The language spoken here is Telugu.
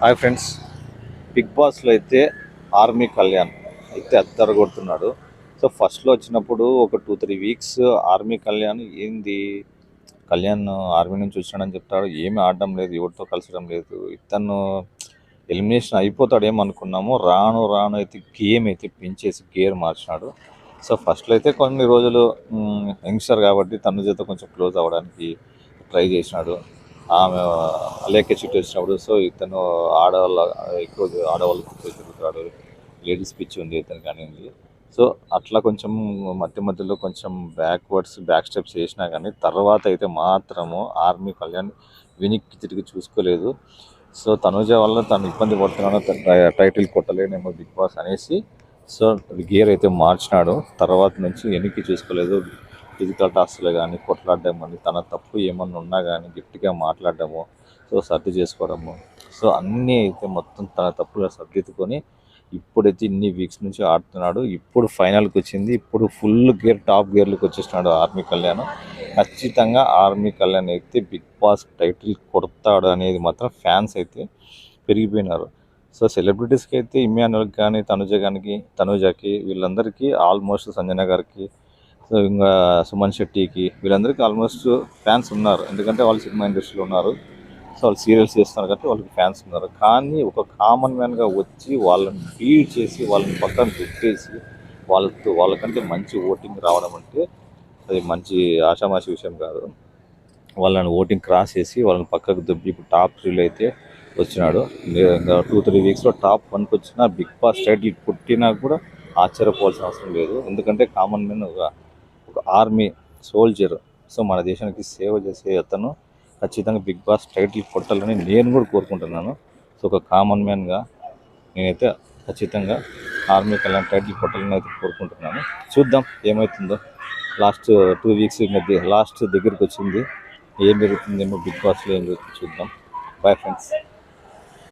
హాయ్ ఫ్రెండ్స్, బిగ్ బాస్లో అయితే ఆర్మీ కళ్యాణ్ అయితే అద్దరగొడుతున్నాడు. సో ఫస్ట్లో వచ్చినప్పుడు ఒక 2-3 వీక్స్ ఆర్మీ కళ్యాణ్ ఏంది, కళ్యాణ్ ఆర్మీ నుంచి వచ్చినాడని చెప్తాడు, ఏమి ఆడడం లేదు, ఎవరితో కలిసడం లేదు, ఇతను ఎలిమినేషన్ అయిపోతాడేమో అనుకున్నాము. రాను రాను అయితే గేమ్ అయితే పెంచేసి గేర్ మార్చినాడు. సో ఫస్ట్లో అయితే కొన్ని రోజులు యంగ్స్టర్ కాబట్టి తనుజతో కొంచెం క్లోజ్ అవ్వడానికి ట్రై చేసినాడు. ఆమె అలేఖ్య చుట్టూ వచ్చినప్పుడు సో ఇతను ఆడవాళ్ళ ఎక్కువ ఆడవాళ్ళతో తిరుగుతాడు, లేడీస్ పిచ్చి ఉంది ఇతను కానీ ఉంది. సో అట్లా కొంచెం మధ్యలో కొంచెం బ్యాక్ స్టెప్స్ చేసినా కానీ తర్వాత అయితే మాత్రము ఆర్మీ కళ్యాణ్ వెనక్కి తిరిగి చూసుకోలేదు. సో తనుజ వల్ల తను ఇబ్బంది పడుతున్నాడు, టైటిల్ కొట్టలేనేమో బిగ్ బాస్ అనేసి సో గేర్ అయితే మార్చినాడు. తర్వాత నుంచి వెనక్కి చూసుకోలేదు. ఫిజికల్ టాస్క్లో కానీ కొట్లాడడం కానీ తన తప్పు ఏమన్నా ఉన్నా కానీ గట్టిగా మాట్లాడడము, సో సర్ది చేసుకోవడము, సో అన్నీ అయితే మొత్తం తన తప్పుగా సర్దిద్దుకొని ఇప్పుడైతే ఇన్ని వీక్స్ నుంచి ఆడుతున్నాడు. ఇప్పుడు ఫైనల్కి వచ్చింది. ఇప్పుడు ఫుల్ గేర్ టాప్ గేర్లకు వచ్చేసినాడు ఆర్మీ కళ్యాణ్. ఖచ్చితంగా ఆర్మీ కళ్యాణ్ అయితే బిగ్ బాస్ టైటిల్ కొడతాడు అనేది మాత్రం ఫ్యాన్స్ అయితే పెరిగిపోయినారు. సో సెలబ్రిటీస్కి అయితే ఇమ్యానుయల్కి కానీ తనుజకి వీళ్ళందరికీ ఆల్మోస్ట్ సంజన గారికి, సో ఇంకా సుమన్ శెట్టికి వీళ్ళందరికీ ఆల్మోస్ట్ ఫ్యాన్స్ ఉన్నారు. ఎందుకంటే వాళ్ళు సినిమా ఇండస్ట్రీలో ఉన్నారు. సో వాళ్ళు సీరియల్స్ చేస్తున్నారు కాబట్టి వాళ్ళకి ఫ్యాన్స్ ఉన్నారు. కానీ ఒక కామన్ మ్యాన్గా వచ్చి వాళ్ళని బీట్ చేసి వాళ్ళని పక్కన పెట్టేసి వాళ్ళకంటే మంచి ఓటింగ్ రావడం అంటే అది మంచి ఆషామాషి విషయం కాదు. వాళ్ళని ఓటింగ్ క్రాస్ చేసి వాళ్ళని పక్కకు దొబ్బి ఇప్పుడు టాప్ 3లో అయితే వచ్చినాడు. ఇంకా 2-3 వీక్స్లో టాప్ 1కి వచ్చిన బిగ్ బాస్ టైటిల్ పుట్టినా కూడా ఆశ్చర్యపోవాల్సిన అవసరం లేదు. ఎందుకంటే కామన్ మ్యాన్ ఒక ఆర్మీ సోల్జర్. సో మన దేశానికి సేవ చేసే అతను ఖచ్చితంగా బిగ్ బాస్ టైటిల్ కొట్టాలని నేను కూడా కోరుకుంటున్నాను. సో ఒక కామన్ మ్యాన్గా నేనైతే ఖచ్చితంగా ఆర్మీ కళ్యాణ్ టైటిల్ కొట్టాలని అయితే కోరుకుంటున్నాను. చూద్దాం ఏమవుతుందో. లాస్ట్ 2 వీక్స్ లాస్ట్ దగ్గరికి వచ్చింది. ఏం జరుగుతుందేమో బిగ్ బాస్లో ఏం జరుగుతుందో చూద్దాం. Boy friends.